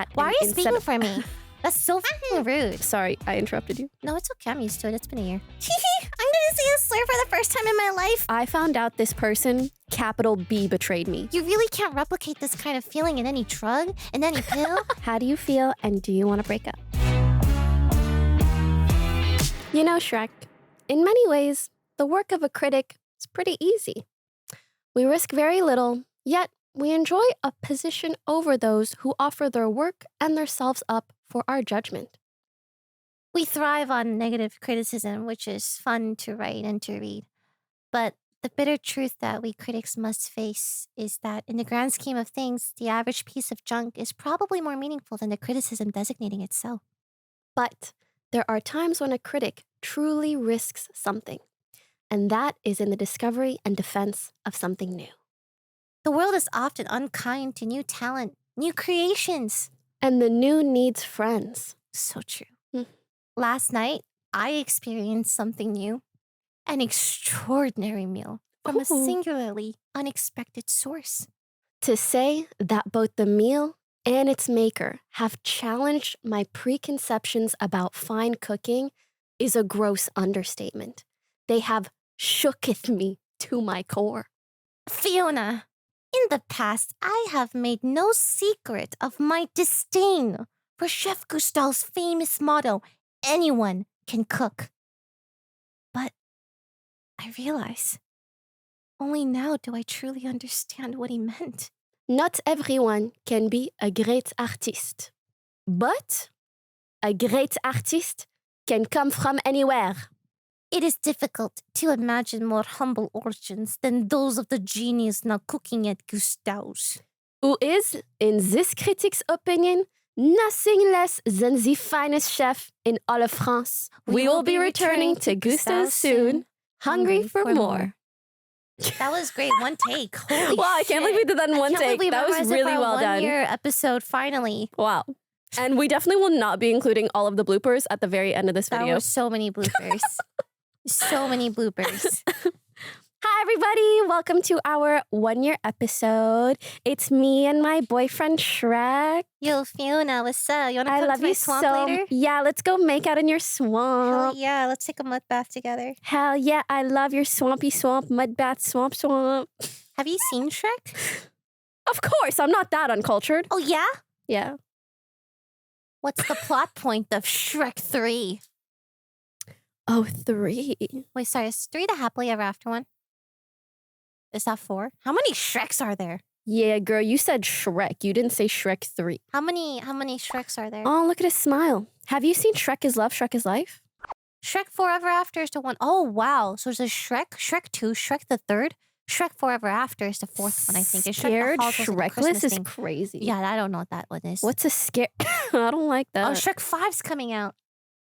that. Why are you speaking for me? That's so fucking rude. Sorry, I interrupted you. No, it's okay. I'm used to it. It's been a year. I'm gonna say a slur for the first time in my life. I found out this person, capital B, betrayed me. You really can't replicate this kind of feeling in any drug, in any pill. How do you feel, and do you want to break up? You know, Shrek, in many ways, the work of a critic is pretty easy. We risk very little, yet we enjoy a position over those who offer their work and themselves up for our judgment. We thrive on negative criticism, which is fun to write and to read. But the bitter truth that we critics must face is that in the grand scheme of things, the average piece of junk is probably more meaningful than the criticism designating itself. But there are times when a critic truly risks something, and that is in the discovery and defense of something new. The world is often unkind to new talent, new creations. And the new needs friends. So true. Last night, I experienced something new. An extraordinary meal from a singularly unexpected source. To say that both the meal and its maker have challenged my preconceptions about fine cooking is a gross understatement. They have shooketh me to my core. Fiona, in the past, I have made no secret of my disdain for Chef Gusteau's famous motto, anyone can cook. But I realize, only now do I truly understand what he meant. Not everyone can be a great artist, but a great artist can come from anywhere. It is difficult to imagine more humble origins than those of the genius now cooking at Gusteau's. Who is, in this critic's opinion, nothing less than the finest chef in all of France. We will be returning to Gusteau's soon, hungry for more. That was great. One take. Holy wow, I can't believe we did that in one take. That was really well done. One-year episode, finally. Wow. And we definitely will not be including all of the bloopers at the very end of this video. There were so many bloopers. So many bloopers. Hi, everybody. Welcome to our one-year episode. It's me and my boyfriend, Shrek. Yo, Fiona, what's up? You want to come love to my you swamp so later? Yeah, let's go make out in your swamp. Hell yeah, let's take a mud bath together. Hell yeah, I love your swampy swamp, mud bath, swamp. Have you seen Shrek? Of course, I'm not that uncultured. Oh, yeah? Yeah. What's the plot point of Shrek 3? Oh, 3. Wait, sorry, is 3 the happily ever after one? Is that 4? How many Shreks are there? Yeah, girl, you said Shrek. You didn't say Shrek 3. How many Shreks are there? Oh, look at his smile. Have you seen Shrek is Love, Shrek is Life? Shrek Forever After is the one. Oh, wow. So there's Shrek, Shrek 2, Shrek the third, Shrek Forever After is the fourth one, I think. There's Scared Shrekless is crazy. Yeah, I don't know what that one is. What's a scare? I don't like that. Oh, Shrek 5's coming out.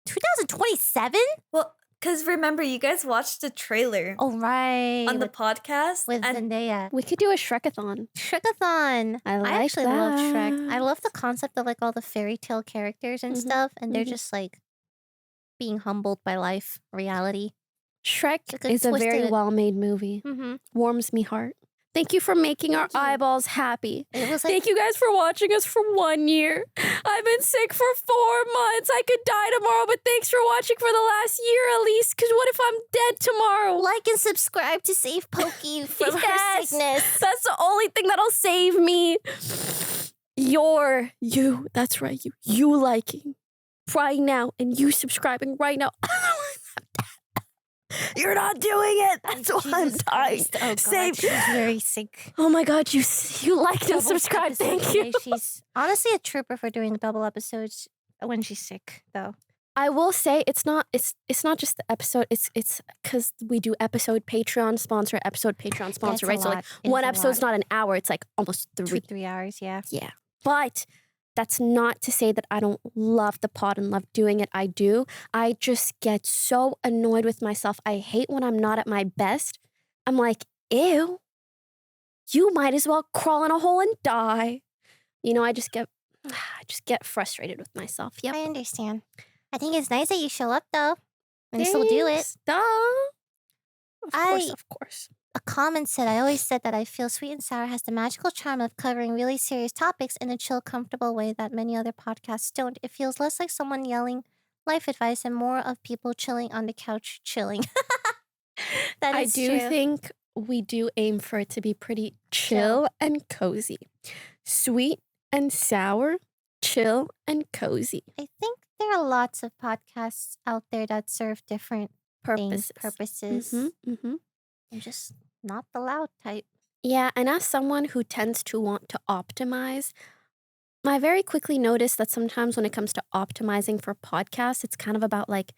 2027? Well, because remember, you guys watched the trailer Oh, right. on the podcast. With and Zendaya. We could do a Shrekathon. Shrekathon. I like actually love Shrek. I that. love the concept of like all the fairy tale characters and stuff, and they're just like being humbled by life, reality. Shrek Like a is a very twisted- well-made movie. Mm-hmm. Warms me heart. Thank you for making our Thank you. eyeballs happy. And it was like, Thank you guys for watching us for 1 year. I've been sick for 4 months. I could die tomorrow, but thanks for watching for the last year at least, because what if I'm dead tomorrow? like and subscribe to save Poki from her Yes. sickness. That's the only thing that'll save me. You, that's right, you liking right now and you subscribing right now. You're not doing it. That's why I'm Jesus dying. Christ. Oh, God, Save. she's very sick. Oh my God, you liked and Double subscribed. episode Thank you. today. She's honestly a trooper for doing double episodes when she's sick, though. I will say it's not just the episode. It's because we do episode Patreon sponsor, right? So like one episode's not an hour. It's like almost 3 hours. Yeah. Yeah. But that's not to say that I don't love the pod and love doing it. I do. I just get so annoyed with myself. I hate when I'm not at my best. I'm like, ew, you might as well crawl in a hole and die. You know, I just get frustrated with myself. Yep. I understand. I think it's nice that you show up, though, and still do it. Thanks. Duh. Of course. a comment said, I always said that I feel Sweet and Sour has the magical charm of covering really serious topics in a chill, comfortable way that many other podcasts don't. It feels less like someone yelling life advice and more of people chilling on the couch chilling. That I is do true. think we do aim for it to be pretty chill and cozy. Sweet and sour, chill and cozy. I think there are lots of podcasts out there that serve different purposes. I'm just not the loud type. Yeah, and as someone who tends to want to optimize, I very quickly noticed that sometimes when it comes to optimizing for podcasts, it's kind of about like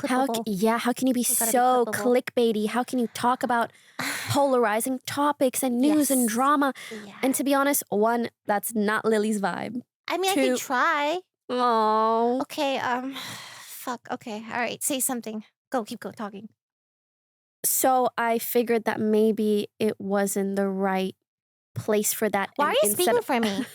how Clippable. can you be You gotta be so clippable. clickbaity? How can you talk about polarizing topics and news and Yes. drama? Yeah. And to be honest, one, that's not Lily's vibe. I mean, I Two- could try. Oh, Okay, fuck. Okay, all right. Say something. Keep talking. so I figured that maybe it wasn't the right place for that. Why and are you instead speaking of- for me?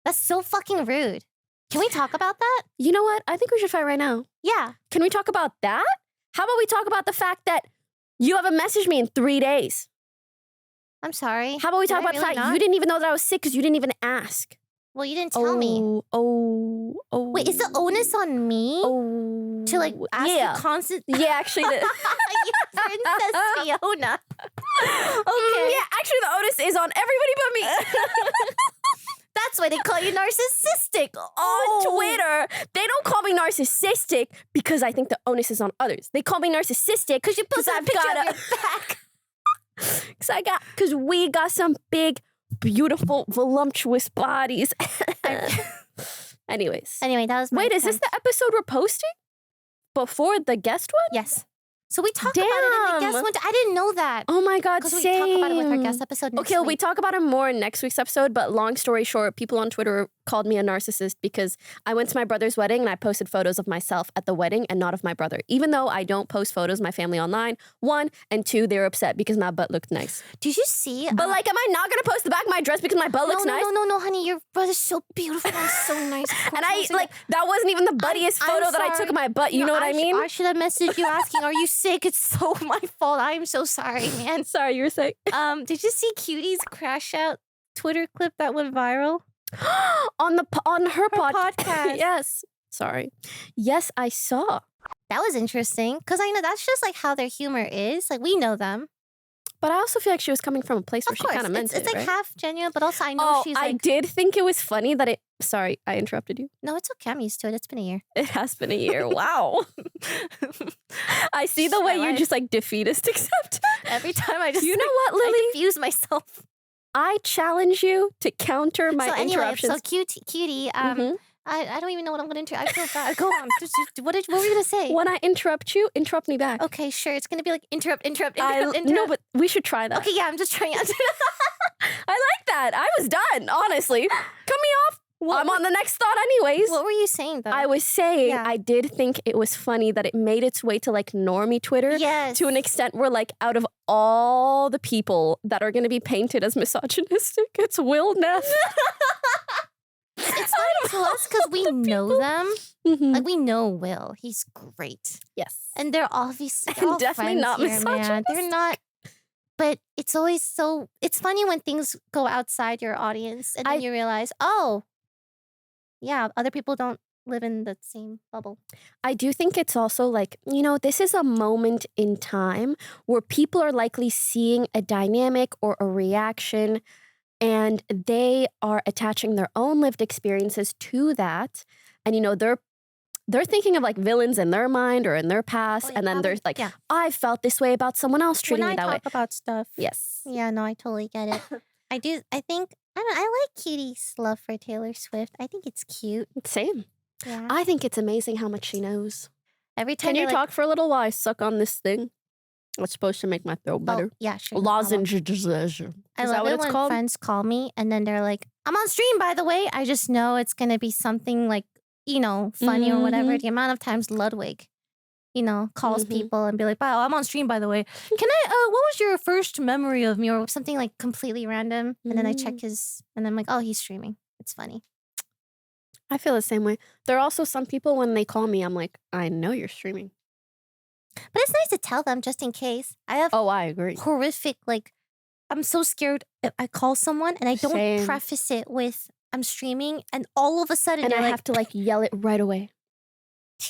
That's so fucking rude. Can we talk about that? You know what? I think we should fight right now. Yeah. Can we talk about that? How about we talk about the fact that you haven't messaged me in 3 days? I'm sorry. How about we Did talk I about the really fact not? you didn't even know that I was sick because you didn't even ask? Well, you didn't tell me. Oh. Wait, is the onus on me to like ask yeah. you constant? Yeah, actually. You Princess Fiona. Okay. Yeah, actually the onus is on everybody but me. That's why they call you narcissistic. On Twitter, they don't call me narcissistic because I think the onus is on others. They call me narcissistic because you posted a picture of your back. Because we got some big, beautiful, voluptuous bodies. Anyways. Anyway, that was my Wait, is this the episode we're posting? Before the guest one? Yes. So we talked about it in the guest Damn. one. I didn't know that. Oh my God, Because same. we talk about it with our guest episode next Okay, week. we talk about it more in next week's episode, but long story short, people on Twitter called me a narcissist because I went to my brother's wedding and I posted photos of myself at the wedding and not of my brother. Even though I don't post photos of my family online, one, and two, they were upset because my butt looked nice. Did you see? But like, am I not gonna post the back of my dress because my butt looks nice? No, honey. Your brother's so beautiful and so nice. And I, like, that wasn't even the buddiest photo that I took of my butt. You know what I mean? I should have messaged you asking, are you sick? It's so my fault. I'm so sorry, man. Sorry, you were sick. Did you see Cutie's crash out Twitter clip that went viral? on her podcast. Yes. Sorry. Yes, I saw. That was interesting because I know that's just like how their humor is. Like we know them. But I also feel like she was coming from a place where Of she course, kind of meant it's like right? half genuine, but also I know she's like. I did think it was funny that it. Sorry, I interrupted you. No, it's okay. I'm used to it. It's been a year. It has been a year. Wow. I see the way you just like defeatist accept. Every time I just. You know what, Lily? I confuse myself. I challenge you to counter my So anyway, interruptions. so Cutie. Mhm. I don't even know what I'm going to. I feel bad. Go on. What were you going to say? When I interrupt you, interrupt me back. Okay, sure. It's going to be like interrupt. No, but we should try that. Okay, yeah, I'm just trying. I like that. I was done, honestly. Cut me off. I'm on the next thought anyways. What were you saying, though? I was saying Yeah. I did think it was funny that it made its way to like normie Twitter Yes. to an extent where like out of all the people that are going to be painted as misogynistic, it's Will Neff. It's funny to us because we know them. Mhm. Like we know Will. He's great. Yes. And they're obviously And definitely not man. They're misogynistic. not. But it's always so. It's funny when things go outside your audience, and then you realize, oh, yeah, other people don't live in the same bubble. I do think it's also like, this is a moment in time where people are likely seeing a dynamic or a reaction and they are attaching their own lived experiences to that. And, they're thinking of like villains in their mind or in their past. And then there's like, yeah. I felt this way about someone else treating When me I that way. talk about stuff. Yes. Yeah, no, I totally get it. I do. I think I like Cutie's love for Taylor Swift. I think it's cute. Same. Yeah. I think it's amazing how much she knows. Every time Can you you're talk for a little while I suck on this thing? It's supposed to make my throat better. Oh, yeah, sure. no problem. Lozenge. Is I that love what it it's when called? friends call me and then they're like, I'm on stream, by the way. I just know it's going to be something like, funny or whatever. The amount of times Ludwig, calls people and be like, wow, I'm on stream, by the way. Can what was your first memory of me or something like completely random? And then I check his, and I'm like, oh, he's streaming. It's funny. I feel the same way. There are also some people when they call me, I'm like, I know you're streaming. But it's nice to tell them just in case. I have Oh, I agree. horrific, like, I'm so scared if I call someone and I don't Same. preface it with I'm streaming, and all of a sudden And I they're have to like yell it right away. I'm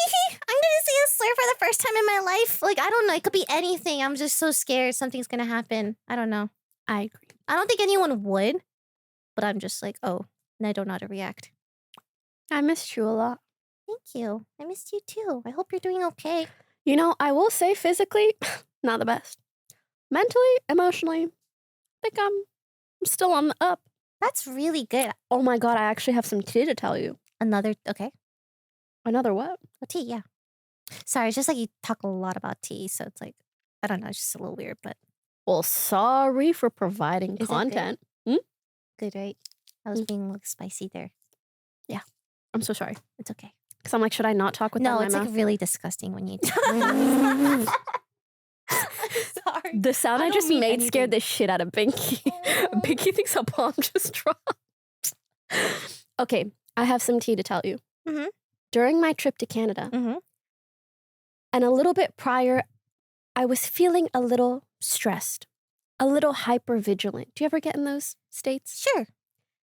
gonna say a slur for the first time in my life. Like, I don't know. It could be anything. I'm just so scared something's gonna happen. I don't know. I agree. I don't think anyone would, but I'm just like, oh, and I don't know how to react. I missed you a lot. Thank you. I missed you too. I hope you're doing okay. You know, I will say physically, not the best. Mentally, emotionally, I think I'm still on the up. That's really good. Oh my God, I actually have some tea to tell you. Okay. Another what? Oh, tea, yeah. Sorry, it's just like you talk a lot about tea, so it's like, I don't know, it's just a little weird, but Well, sorry for providing Is it good? content. good, right? I was being like spicy there. I'm so sorry. It's okay. Because I'm like, should I not talk with that No, in it's my like mouth? really disgusting when you. Sorry. The sound I I, don't just mean made scared anything. the shit out of Binky. Oh. Binky thinks a bomb just dropped. Okay, I have some tea to tell you. Mhm. During my trip to Canada, Mm-hmm. and a little bit prior, I was feeling a little stressed, a little hyper vigilant. Do you ever get in those states? Sure.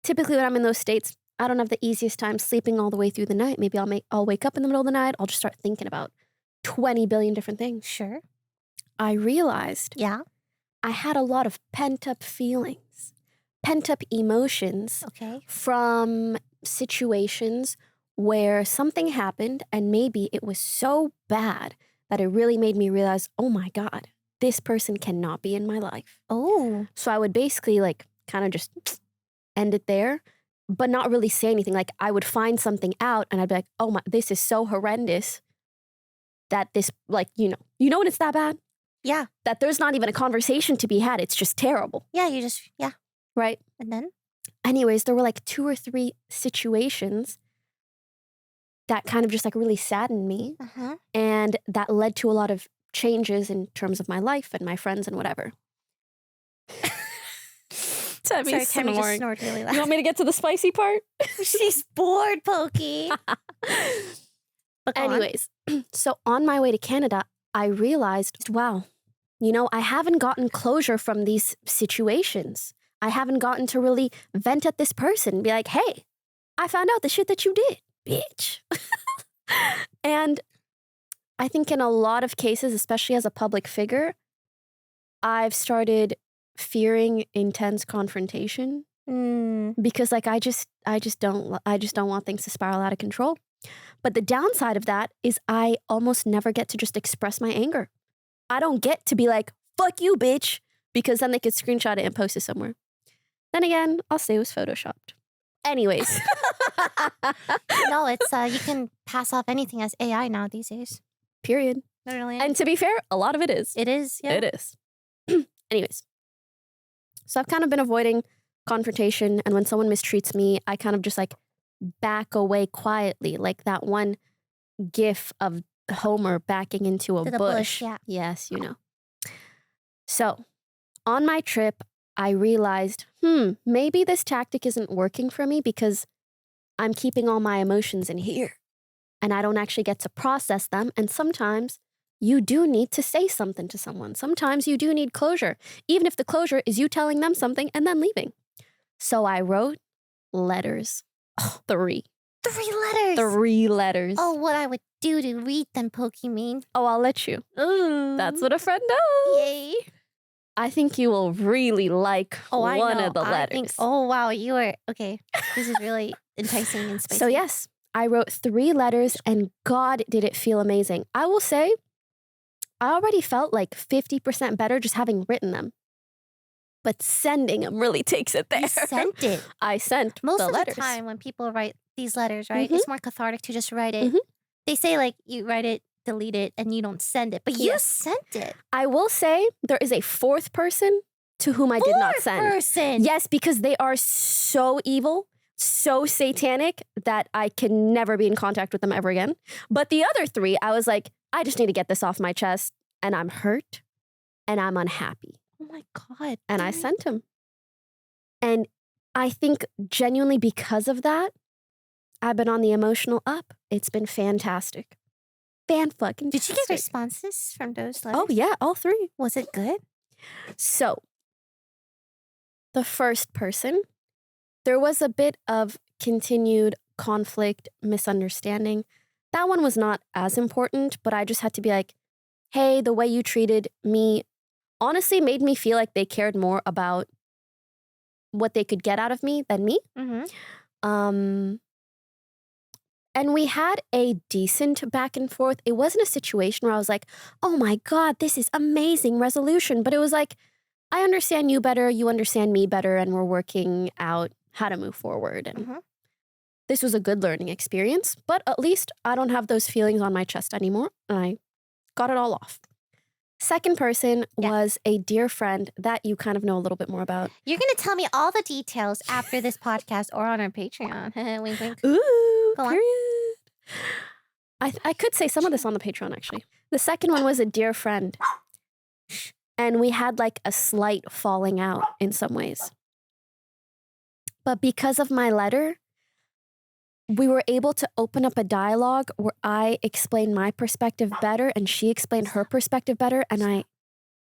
Typically, when I'm in those states, I don't have the easiest time sleeping all the way through the night. Maybe I'll wake up in the middle of the night. I'll just start thinking about 20 billion different things. Sure. I realized Yeah. I had a lot of pent up feelings, pent up emotions Okay. from situations where something happened and maybe it was so bad that it really made me realize, oh my God, this person cannot be in my life. Oh. So I would basically like kind of just end it there, but not really say anything. Like I would find something out and I'd be like, oh my, this is so horrendous that this, like, you know when it's that bad? Yeah. That there's not even a conversation to be had. It's just terrible, Yeah. You just right? and then Anyways, there were like 2 or 3 situations that kind of just like really saddened me. And that led to a lot of changes in terms of my life and my friends and whatever. Sorry, Tammy just snored really loud. You want me to get to the spicy part? She's bored, Poki. But go on. Anyways, so on my way to Canada, I realized, wow, I haven't gotten closure from these situations. I haven't gotten to really vent at this person and be like, hey, I found out the shit that you did, bitch. And I think in a lot of cases, especially as a public figure, I've started fearing intense confrontation because like I just don't want things to spiral out of control. But the downside of that is I almost never get to just express my anger. I don't get to be like, fuck you, bitch, because then they could screenshot it and post it somewhere. Then again, I'll say it was photoshopped. Anyways. No, it's you can pass off anything as AI now these days. Period. Literally. And to be fair, a lot of it is. It is. Yeah. It is. Anyways. So I've kind of been avoiding confrontation. And when someone mistreats me, I kind of just like back away quietly. Like that one gif of Homer backing into a To the bush, yeah. Yes, So on my trip, I realized, maybe this tactic isn't working for me because I'm keeping all my emotions in here and I don't actually get to process them. And sometimes you do need to say something to someone. Sometimes you do need closure, even if the closure is you telling them something and then leaving. So I wrote letters. Oh, 3. 3 letters. 3 letters. Oh, what I would do to read them, Pokimane. Oh, I'll let you. Ooh. That's what a friend does. Yay. I think you will really like one of the letters. Oh, wow. You are. Okay. This is really enticing and spicy. So, yes, I wrote 3 letters and God, did it feel amazing. I will say, I already felt like 50% better just having written them. But sending them really takes it there. You sent it. I sent Most the of letters. the time when people write these letters, right, it's more cathartic to just write it. Mhm. They say like you write it, delete it, and you don't send it. But you Yes. sent it. I will say there is a 4th person to whom I did not send. Person. Yes, because they are so evil, so satanic that I can never be in contact with them ever again. But the other 3, I was like, I just need to get this off my chest and I'm hurt and I'm unhappy. Oh my God. And I sent him. And I think genuinely because of that, I've been on the emotional up. It's been fantastic. fan-fucking-tastic. Did you get responses from those letters? Oh, yeah, all 3. Was it good? So, the first person, there was a bit of continued conflict, misunderstanding. That one was not as important, but I just had to be like, hey, the way you treated me honestly made me feel like they cared more about what they could get out of me than me. Mm-hmm. And we had a decent back and forth. It wasn't a situation where I was like, oh my God, this is amazing resolution. But it was like, I understand you better, you understand me better, and we're working out how to move forward. And this was a good learning experience, but at least I don't have those feelings on my chest anymore. And I got it all off. Second person was a dear friend that you kind of know a little bit more about. You're going to tell me all the details after this podcast or on our Patreon. Wink, wink. Ooh, Go on. period. I could say some of this on the Patreon, actually. The second one was a dear friend. And we had like a slight falling out in some ways. But because of my letter, we were able to open up a dialogue where I explained my perspective better and she explained her perspective better. And I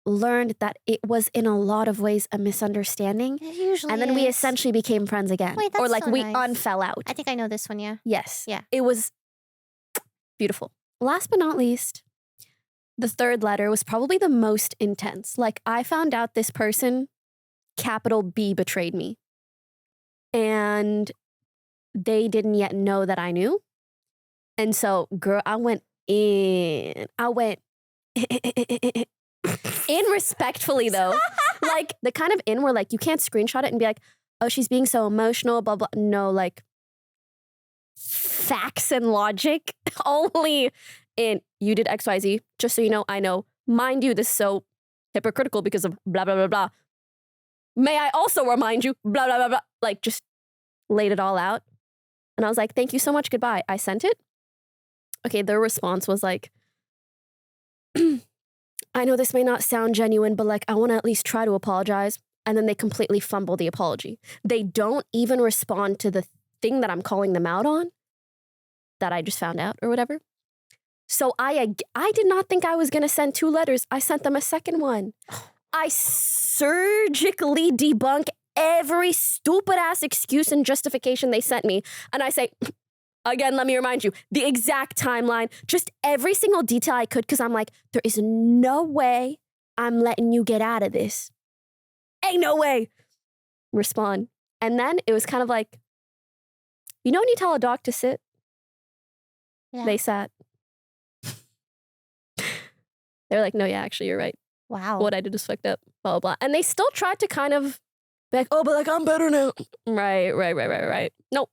learned that it was in a lot of ways a misunderstanding. It usually And then we is. essentially became friends again. Wait, that's or like so we nice. unfell out. I think I know this one, yeah. Yes. Yeah. It was beautiful. Last but not least, the third letter was probably the most intense. Like I found out this person, capital B, betrayed me. And they didn't yet know that I knew. And so, girl, I went in. I went in respectfully, though. Like, the kind of in where, like, you can't screenshot it and be like, oh, she's being so emotional, blah, blah. No, like, facts and logic only in you did XYZ. Just so you know, I know. Mind you, this is so hypocritical because of blah, blah, blah, blah. May I also remind you, blah, blah, blah, blah. Like, just laid it all out. And I was like, thank you so much, goodbye. I sent it. Okay, their response was like, I know this may not sound genuine, but like, I want to at least try to apologize. And then they completely fumble the apology. They don't even respond to the thing that I'm calling them out on that I just found out or whatever. So I did not think I was going to send 2 letters. I sent them a second one. I surgically debunk every stupid ass excuse and justification they sent me. And I say, again, let me remind you, the exact timeline, just every single detail I could, because I'm like, there is no way I'm letting you get out of this. Ain't no way. Respond. And then it was kind of like, you know when you tell a dog to sit? Yeah. They sat. They're like, no, yeah, actually, you're right. Wow. What I did is fucked up, blah, blah, blah. And they still tried to kind of be like, oh, but like, I'm better now. Right. Nope.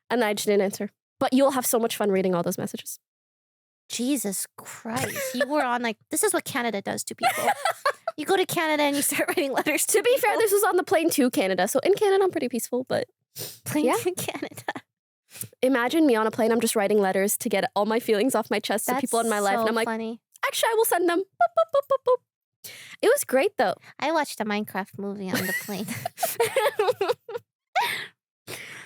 And I just didn't answer. But you'll have so much fun reading all those messages. Jesus Christ. You were on like, this is what Canada does to people. You go to Canada and you start writing letters To be fair, this was on the plane to Canada. So in Canada, I'm pretty peaceful, but plane to Canada. Imagine me on a plane. I'm just writing letters to get all my feelings off my chest to people in my life. And I'm like, funny. actually, I will send them. Boop, boop, boop, boop, boop. It was great, though. I watched a Minecraft movie on the plane.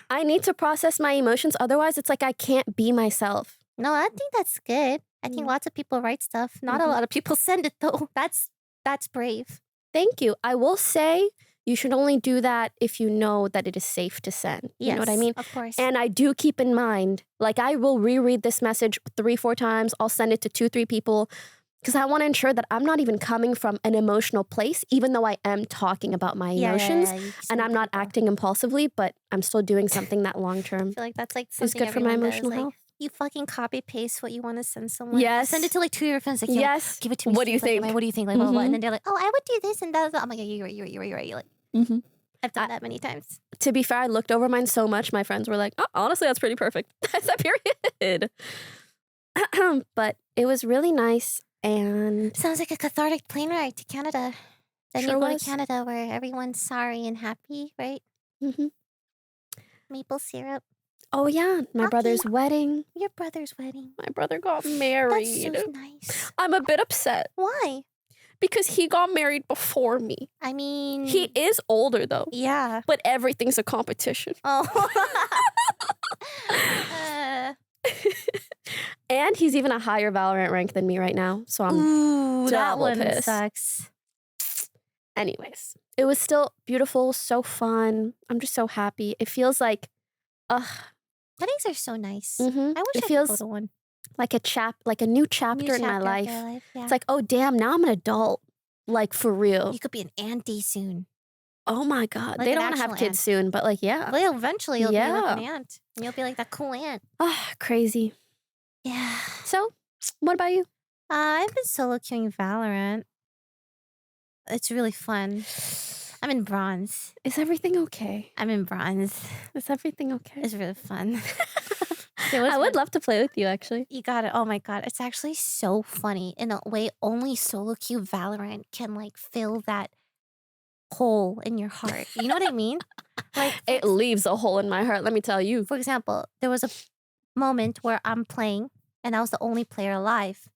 I need to process my emotions. Otherwise, it's like I can't be myself. No, I think that's good. I think lots of people write stuff. Not a lot of people send it, though. That's brave. Thank you. I will say you should only do that if you know that it is safe to send. You know what I mean? Of course. And I do keep in mind, like I will reread this message 3-4 times. I'll send it to 2-3 people because I want to ensure that I'm not even coming from an emotional place, even though I am talking about my emotions and I'm not acting impulsively, but I'm still doing something that long term I feel like that's like is something good for my everyone does, emotional like, health. You fucking copy paste what you want to send someone. Yes. Send it to like 2 of your friends. Like, Yes. give it to me. What do you straight, like, think? what do you think? Like, blah, blah, blah. Mhm. And then they're like, oh, I would do this and that. I'm like, yeah, you're right. You're right. You're like, I've done that many times. To be fair, I looked over mine so much, my friends were like, oh, honestly, that's pretty perfect. That's a period. But it was really nice. And Sounds like a cathartic plane ride to Canada. Then Sure you go was. to Canada where everyone's sorry and happy, right? mhm. Maple syrup. Oh, yeah, my Poki. brother's wedding. Your brother's wedding. My brother got That's married. so nice. I'm a bit upset Why? because he got married before me. I mean, He is older, though, yeah. but everything's a competition. Oh. And And he's even a higher Valorant rank than me right now. So I'm Ooh, that double one pissed. sucks. Anyways, it was still beautiful, so fun. I'm just so happy. It feels like, Weddings are so nice. mhm. I wish It I could go feels to one. like a new chapter New in my chapter of life. their life. Yeah. It's like, oh damn, now I'm an adult. Like for real. You could be an auntie soon. Oh my God. Like They an don't want to have actual kids soon, but like, yeah. Well, eventually you'll be like an Yeah. aunt. And you'll be like that cool aunt. Crazy. Yeah. So, what about you? I've been solo queuing Valorant. It's really fun. I'm in bronze. Is everything okay? I'm in bronze. Is everything okay? It's really fun. I would love to play with you, actually. You got it. Oh my God. It's actually so funny. In a way, only solo queue Valorant can like fill that hole in your heart. You know what I mean? Like It leaves a hole in my heart, let me tell you. For example, there was a moment where I'm playing and I was the only player alive.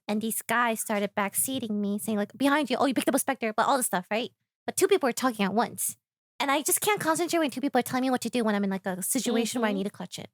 And these guys started backseating me, saying like, behind you, oh, you picked up a Spectre, but all this stuff, right? But two people are talking at once. And I just can't concentrate when two people are telling me what to do when I'm in like a situation where I need to clutch it.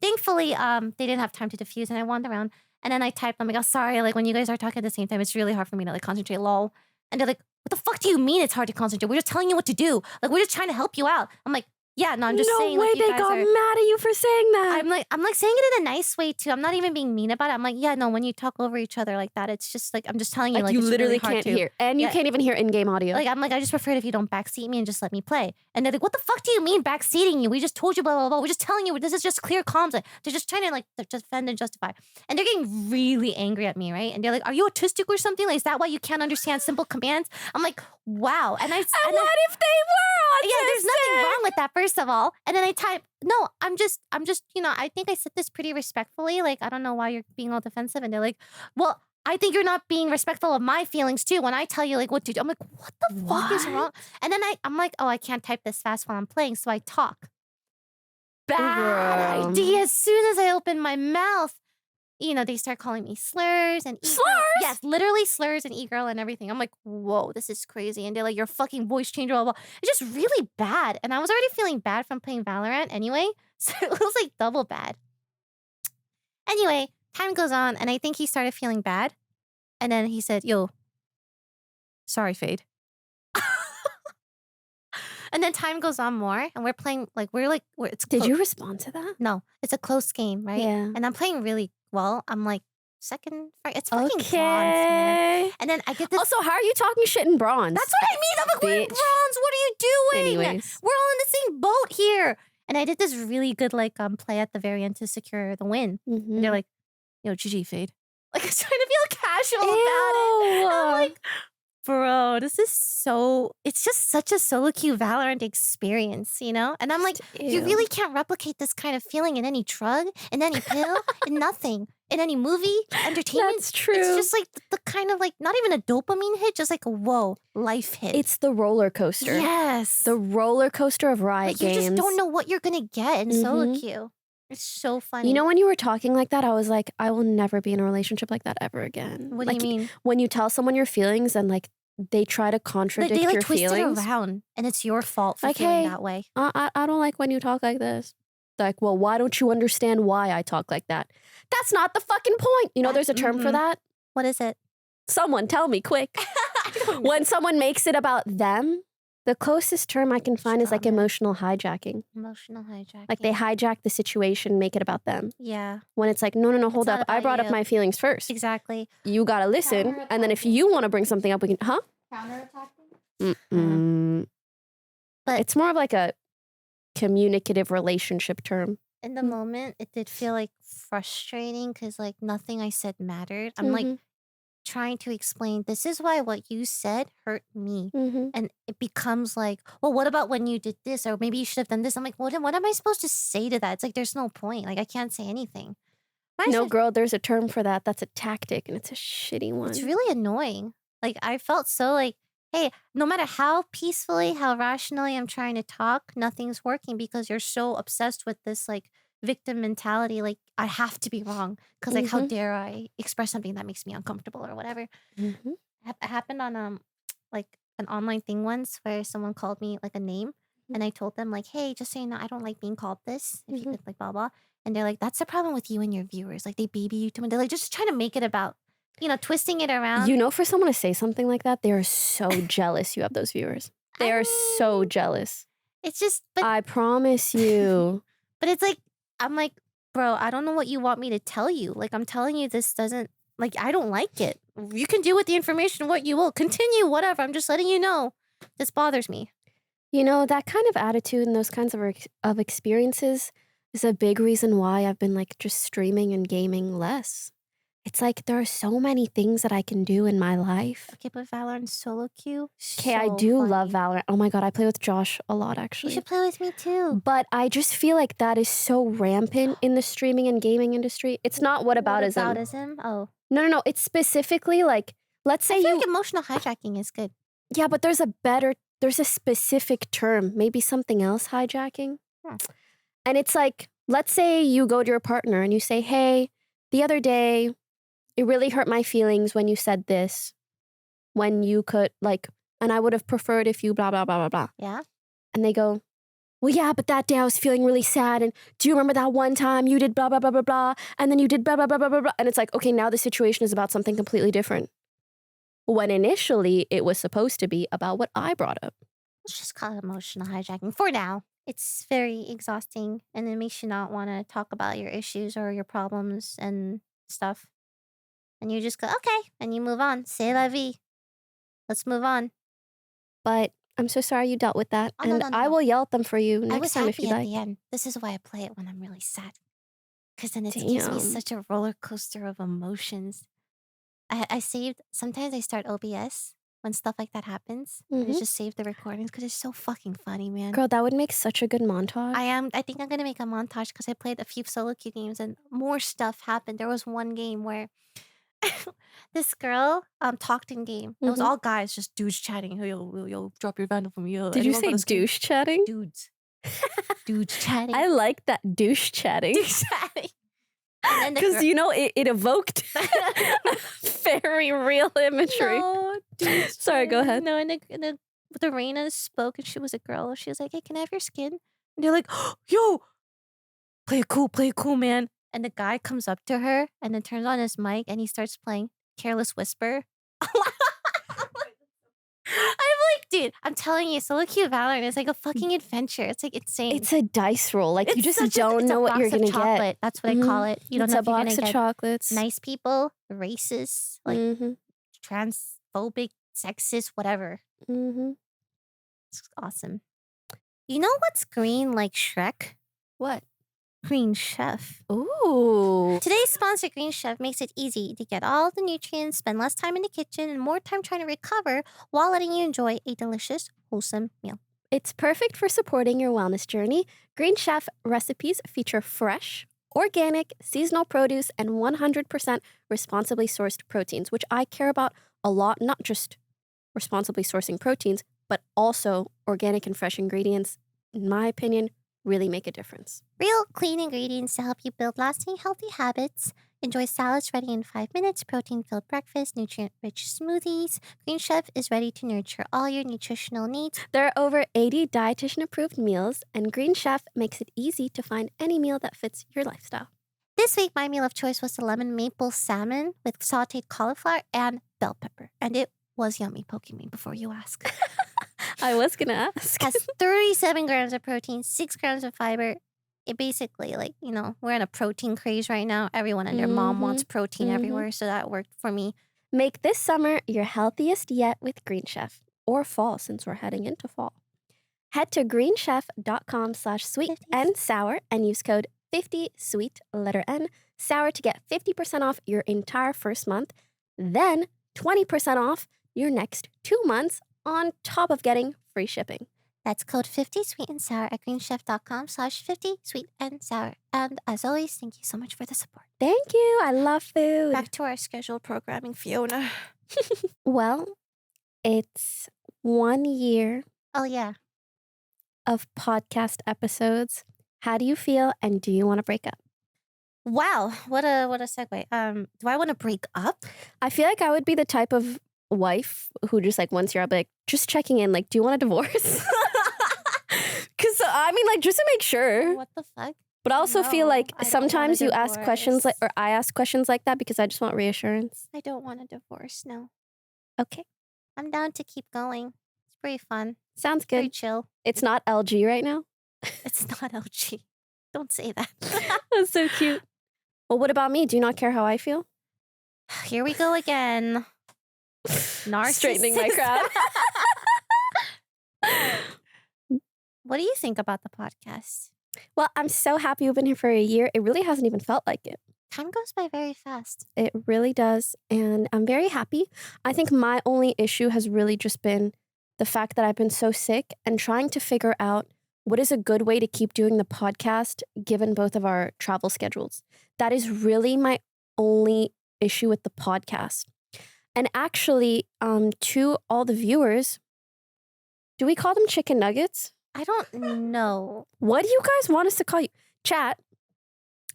Thankfully, they didn't have time to defuse and I wandered around. And then I typed, I'm like, oh, sorry, like when you guys are talking at the same time, it's really hard for me to like concentrate, lol. And they're like, what the fuck do you mean it's hard to concentrate? We're just telling you what to do. Like, we're just trying to help you out. I'm like, yeah, no, I'm just saying. No way like, you they guys got are... mad at you for saying that. I'm like saying it in a nice way too. I'm not even being mean about it. I'm like, yeah, no, when you talk over each other like that, it's just like, I'm just telling you, like you it's literally really hard can't to hear. And you can't even hear in-game audio. Like, I'm like, I just prefer it if you don't backseat me and just let me play. And they're like, what the fuck do you mean backseating you? We just told you blah, blah, blah. We're just telling you, this is just clear comms. Like, they're just trying to like defend and justify. And they're getting really angry at me, right? And they're like, are you autistic or something? Like, is that why you can't understand simple commands? I'm like, wow. And what if they were autistic? Yeah, there's nothing wrong with that, first of all. And then I type, no, I'm just, you know, I think I said this pretty respectfully. Like, I don't know why you're being all defensive. And they're like, well, I think you're not being respectful of my feelings too when I tell you like what to do. I'm like, what the fuck is wrong? And then I'm like, oh, I can't type this fast while I'm playing, so I talk. Bad idea. As soon as I open my mouth, you know, they start calling me slurs and slurs. Yes, literally slurs and e-girl and everything. I'm like, whoa, this is crazy. And they're like, your fucking voice changer, blah, blah. It's just really bad. And I was already feeling bad from playing Valorant anyway. So it was like double bad. Anyway, time goes on and I think he started feeling bad. And then he said, yo, sorry, Fade. And then time goes on more and we're playing, like, it's Did you respond to that? No, it's a close game, right? Yeah. And I'm playing really well. I'm like second, it's fucking bronze, man. Okay. And then I get this. Also, how are you talking shit in bronze? That's what I mean. I'm like, we're in Bitch. bronze. What are you doing? Anyways. We're all in the same boat here. And I did this really good like play at the very end to secure the win. And they're like, yo, GG, Fade. Like, I was trying to feel casual about it. And I'm like, bro, this is so, it's just such a solo queue Valorant experience, you know? And I'm like, you really can't replicate this kind of feeling in any drug, in any pill, in nothing, in any movie, entertainment. That's true. It's just like the kind of like, not even a dopamine hit, just like a whoa, life hit. It's the roller coaster. Yes. The roller coaster of Riot games. You just don't know what you're going to get in solo queue. It's so funny. You know, when you were talking like that, I was like, I will never be in a relationship like that ever again. What do you mean? When you tell someone your feelings and like they try to contradict they like your twist feelings. it around and it's your fault for like, feeling hey, that way. I don't like when you talk like this. Like, well, why don't you understand why I talk like that? That's not the fucking point. You know, there's a term for that. What is it? Someone tell me quick. When someone makes it about them, the closest term I can find is like emotional hijacking. Emotional hijacking. Like they hijack the situation, make it about them. Yeah. When it's like, no, hold up. I brought up my feelings first. Exactly. You gotta listen. And then if you want to bring something up, we can, Counterattacking? But it's more of like a communicative relationship term. In the moment, it did feel like frustrating because like nothing I said mattered. I'm like trying to explain, this is why what you said hurt me. And it becomes like, well, what about when you did this? Or maybe you should have done this. I'm like, what am I supposed to say to that? It's like, there's no point. Like, I can't say anything. No, girl, there's a term for that. That's a tactic, and it's a shitty one. It's really annoying. Like, I felt so like, hey, no matter how peacefully, how rationally I'm trying to talk, nothing's working because you're so obsessed with this like victim mentality. Like, I have to be wrong because like, how dare I express something that makes me uncomfortable or whatever. It happened on like an online thing once where someone called me like a name and I told them like, hey, just so you know, I don't like being called this. If you could like blah blah. And they're like, that's the problem with you and your viewers. Like, they baby you too much. They're like, just trying to make it about, twisting it around. You know, for someone to say something like that, they are so jealous you have those viewers. They are so jealous. It's just, but I promise you. But it's like, I'm like, bro, I don't know what you want me to tell you. Like, I'm telling you, this doesn't, like, I don't like it. You can do with the information what you will. Continue, whatever. I'm just letting you know. This bothers me. You know, that kind of attitude and those kinds of experiences is a big reason why I've been like just streaming and gaming less. It's like there are so many things that I can do in my life. Okay, but Valorant solo queue. Okay, I do love Valorant. Oh my god, I play with Josh a lot actually. You should play with me too. But I just feel like that is so rampant in the streaming and gaming industry. It's not whataboutism. Whataboutism? Oh. No. It's specifically like, let's say I feel like emotional hijacking is good. Yeah, but there's a specific term, maybe something else hijacking. And it's like, let's say you go to your partner and you say, hey, the other day, it really hurt my feelings when you said this, when you could, like, and I would have preferred if you blah, blah, blah, blah, blah. Yeah. And they go, well, yeah, but that day I was feeling really sad. And do you remember that one time you did blah, blah, blah, blah, blah, and then you did blah, blah, blah, blah, blah, blah. And it's like, okay, now the situation is about something completely different. When initially it was supposed to be about what I brought up. Let's just call it emotional hijacking for now. It's very exhausting, and it makes you not want to talk about your issues or your problems and stuff. And you just go, okay, and you move on. C'est la vie. Let's move on. But I'm so sorry you dealt with that. Oh, and no. I will yell at them for you I next was time if happy you at like. the end. This is why I play it when I'm really sad. Because then it gives me such a roller coaster of emotions. Sometimes I start OBS when stuff like that happens. And I just save the recordings because it's so fucking funny, man. Girl, that would make such a good montage. I think I'm going to make a montage because I played a few solo queue games and more stuff happened. There was one game where this girl talked in game. It was all guys, just dudes chatting. Hey, yo, drop your vandal from me. Did you say douche chatting? Dudes. Dudes chatting. I like that douche chatting. Douche chatting. Because, you know, it evoked very real imagery. No, dude, sorry, go ahead. No, and the Reina spoke and she was a girl. She was like, hey, can I have your skin? And they're like, oh, yo, play it cool, man. And the guy comes up to her and then turns on his mic and he starts playing Careless Whisper. I'm like, dude, I'm telling you, solo queue Valorant is like a fucking adventure. It's like insane. It's a dice roll. Like, you just don't know what you're going to get. That's what I call it. You don't know if you're going to get chocolates. Nice people, racist, like transphobic, sexist, whatever. It's awesome. You know what's green like Shrek? What? Green Chef. Ooh. Today's sponsor, Green Chef, makes it easy to get all the nutrients, spend less time in the kitchen, and more time trying to recover while letting you enjoy a delicious, wholesome meal. It's perfect for supporting your wellness journey. Green Chef recipes feature fresh, organic, seasonal produce, and 100% responsibly sourced proteins, which I care about a lot, not just responsibly sourcing proteins, but also organic and fresh ingredients, in my opinion, really make a difference. Real clean ingredients to help you build lasting healthy habits. Enjoy salads ready in 5 minutes, protein-filled breakfast, nutrient-rich smoothies. Green Chef is ready to nurture all your nutritional needs. There are over 80 dietitian-approved meals, and Green Chef makes it easy to find any meal that fits your lifestyle. This week, my meal of choice was the lemon maple salmon with sauteed cauliflower and bell pepper. And it was yummy, Pokemon, before you ask. I was going to ask. Has 37 grams of protein, 6 grams of fiber. It basically, like, you know, we're in a protein craze right now. Everyone and their mom wants protein everywhere, so that worked for me. Make this summer your healthiest yet with Green Chef, or fall since we're heading into fall. Head to greenchef.com/sweet and sour and use code 50SWEET, letter N, sour to get 50% off your entire first month, then 20% off your next 2 months on top of getting free shipping. That's code 50SWEET&SOUR at greenchef.com/50SWEET&SOUR. And as always, thank you so much for the support. Thank you. I love food. Back to our scheduled programming, Fiona. Well, it's 1 year. Oh, yeah. Of podcast episodes. How do you feel, and do you want to break up? Wow, what a segue. Do I want to break up? I feel like I would be the type of wife who just like once you're up, like just checking in, like, do you want a divorce? Because I mean, like, just to make sure. What the fuck? But I also feel No, like I don't want a sometimes you ask questions like, divorce. or I ask questions like that because I just want reassurance. I don't want a divorce, no. Okay. I'm down to keep going. It's pretty fun. Sounds Pretty good. chill. It's not LG right now. It's not LG. Don't say that. That's so cute. Well, what about me? Do you not care how I feel? Here we go again. Narcissist. Straightening my crown. What do you think about the podcast? Well, I'm so happy you've been here for a year. It really hasn't even felt like it. Time goes by very fast. It really does. And I'm very happy. I think my only issue has really just been the fact that I've been so sick and trying to figure out what is a good way to keep doing the podcast given both of our travel schedules. That is really my only issue with the podcast. And actually, to all the viewers, do we call them chicken nuggets? I don't know. What do you guys want us to call you? Chat,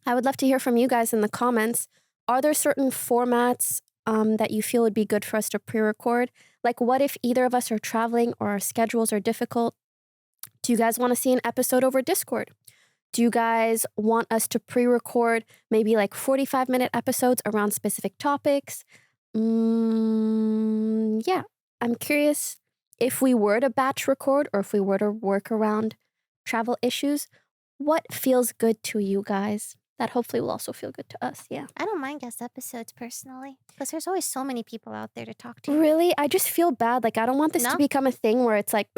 I would love to hear from you guys in the comments. Are there certain formats that you feel would be good for us to pre-record? Like, what if either of us are traveling or our schedules are difficult? Do you guys want to see an episode over Discord? Do you guys want us to pre-record maybe like 45-minute episodes around specific topics? Yeah, I'm curious if we were to batch record or if we were to work around travel issues, what feels good to you guys? That hopefully will also feel good to us. Yeah. I don't mind guest episodes personally because there's always so many people out there to talk to. Really? I just feel bad. Like, I don't want this No? to become a thing where it's like,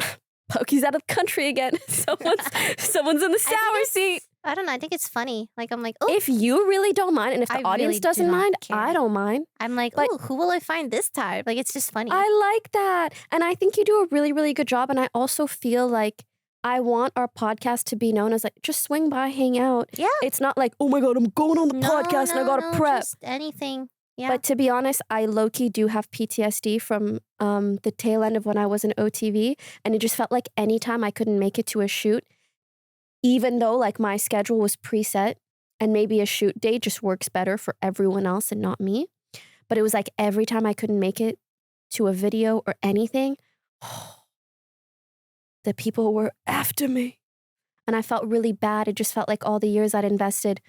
Poki's out of the country again. someone's in the sour seat. I don't know. I think it's funny. Like, I'm like, oh, If you really don't mind, and if the I audience really do doesn't not mind, care. I don't mind. I'm like, but- oh, who will I find this time? Like, it's just funny. I like that. And I think you do a really, really good job. And I also feel like I want our podcast to be known as like, just swing by, hang out. Yeah. It's not like, oh my God, I'm going on the podcast and I gotta prep. Just anything. Yeah. But to be honest, I low-key do have PTSD from the tail end of when I was in OTV. And it just felt like anytime I couldn't make it to a shoot, even though like my schedule was preset and maybe a shoot date just works better for everyone else and not me. But it was like every time I couldn't make it to a video or anything, the people were after me. And I felt really bad. It just felt like all the years I'd invested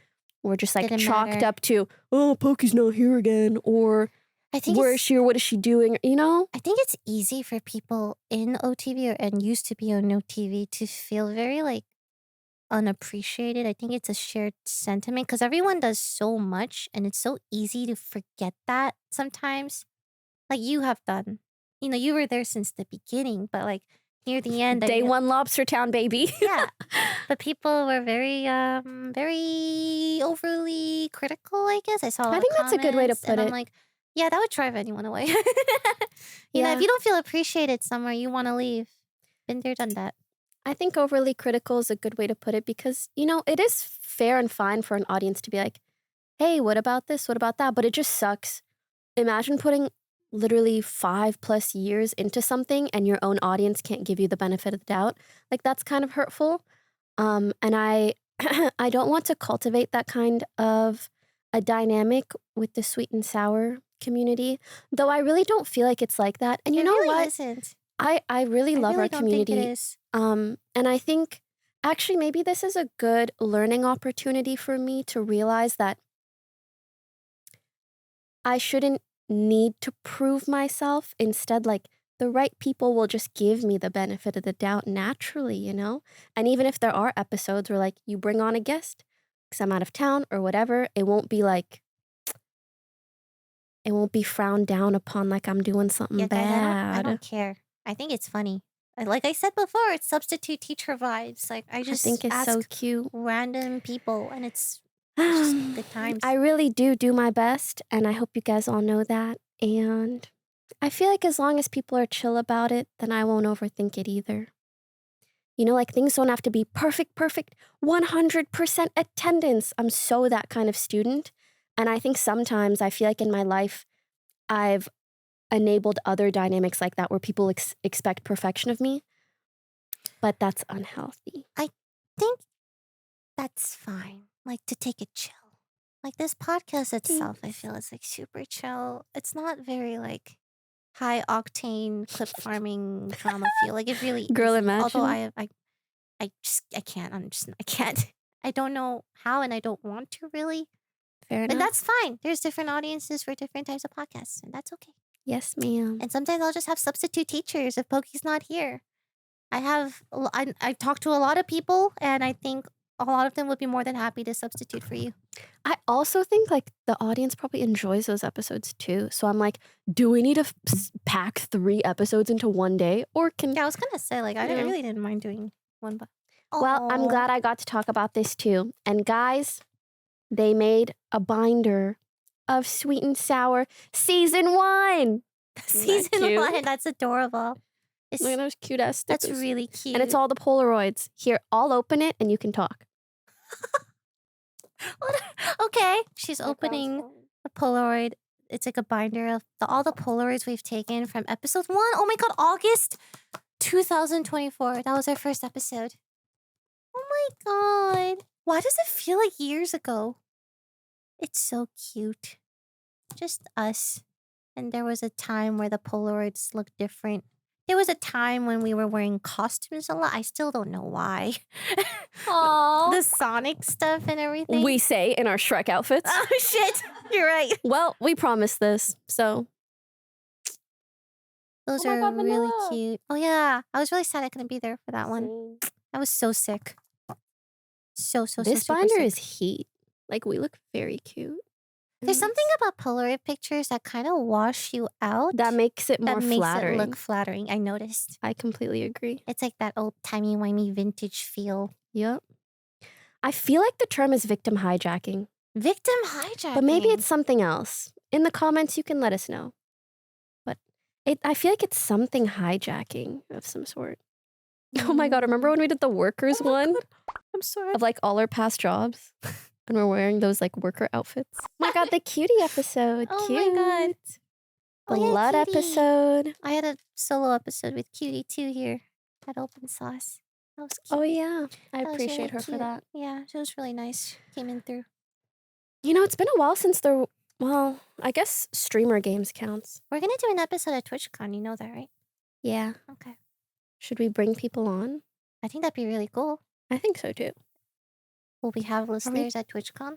were just like Didn't chalked matter. up to, oh, Poki's not here again. Or I think where is it's, she or what is she doing? You know? I think it's easy for people in OTV and used to be on OTV to feel very like unappreciated. I think it's a shared sentiment because everyone does so much and it's so easy to forget that sometimes. Like you have done. You know, you were there since the beginning, but like near the end. Day one Lobster Town, baby. Yeah. But people were very overly critical, I guess. I saw a lot I of think that's a good way to comments, put and it. I'm like, yeah, that would drive anyone away. You know, Yeah. if you don't feel appreciated somewhere, you want to leave. Been there, done that. I think overly critical is a good way to put it because, you know, it is fair and fine for an audience to be like, hey, what about this? What about that? But it just sucks. Imagine putting literally 5+ years into something and your own audience can't give you the benefit of the doubt. Like, that's kind of hurtful. And I I don't want to cultivate that kind of a dynamic with the sweet and sour community, though I really don't feel like it's like that. And you It know really what? isn't. I really love I really our don't think it community. is. And I think actually maybe this is a good learning opportunity for me to realize that I shouldn't need to prove myself. Instead, like the right people will just give me the benefit of the doubt naturally, you know? And even if there are episodes where like you bring on a guest because I'm out of town or whatever, it won't be like, it won't be frowned down upon like I'm doing something Yeah, guys, I bad. don't care. I think it's funny. Like I said before, it's substitute teacher vibes. Like I I just think it's ask so cute. random people, and it's just good times. I really do my best, and I hope you guys all know that. And I feel like as long as people are chill about it, then I won't overthink it either. You know, like things don't have to be perfect, 100% attendance. I'm so that kind of student. And I think sometimes I feel like in my life, I've enabled other dynamics like that where people expect perfection of me. But that's unhealthy. think that's fine. Like to take it chill. Like this podcast itself, I feel is like super chill. It's not very like high octane clip farming drama feel. Like it really Girl, isn't. imagine. Although I can't. I can't. I don't know how, and I don't want to really. Fair But enough. that's fine. There's different audiences for different types of podcasts, and that's okay. Yes, ma'am. And sometimes I'll just have substitute teachers if Poki's not here. I talked to a lot of people, and I think a lot of them would be more than happy to substitute for you. I also think like the audience probably enjoys those episodes too. So I'm like, do we need to pack 3 episodes into one day, or can? Yeah, I was gonna say like I Yeah. really didn't mind doing one, but Well, I'm glad I got to talk about this too. And guys, they made a binder of Sweet and Sour Season 1. Season cute? 1. That's adorable. Look at those cute ass stickers. That's really cute. And it's all the Polaroids. Here, I'll open it and you can talk. Okay. She's opening a Polaroid. It's like a binder of all the Polaroids we've taken from episode 1. Oh my god, August 2024. That was our first episode. Oh my god. Why does it feel like years ago? It's so cute. Just us. And there was a time where the Polaroids looked different. There was a time when we were wearing costumes a lot. I still don't know why. Aww. The Sonic stuff and everything. We say in our Shrek outfits. Oh shit. You're right. Well, we promised this, so. Those Oh my are God, really Manila. cute. Oh yeah. I was really sad I couldn't be there for that one. I was so sick. So This super binder sick. is heat. Like, we look very cute. There's something about Polaroid pictures that kind of wash you out. that makes it more that makes flattering. it look flattering. I noticed. I completely agree. It's like that old timey-wimey vintage feel. Yep. I feel like the term is victim hijacking, Victim hijacking. but maybe it's something else. In the comments, you can let us know. But I feel like it's something hijacking of some sort. Oh my God, remember when we did the workers Oh my one God. I'm sorry. of like all our past jobs? And we're wearing those like worker outfits. Oh my God, the cutie episode. Oh my Cute. God. Oh, yeah, Blood Cutie. episode. I had a solo episode with Cutie too here at Open Sauce. That was cute. Oh yeah. I That was appreciate really her for cute. that. Yeah, she was really nice. Came in through. You know, it's been a while since well, I guess streamer games counts. We're gonna do an episode at TwitchCon. You know that, right? Yeah. Okay. Should we bring people on? I think that'd be really cool. I think so too. Will we have listeners at TwitchCon?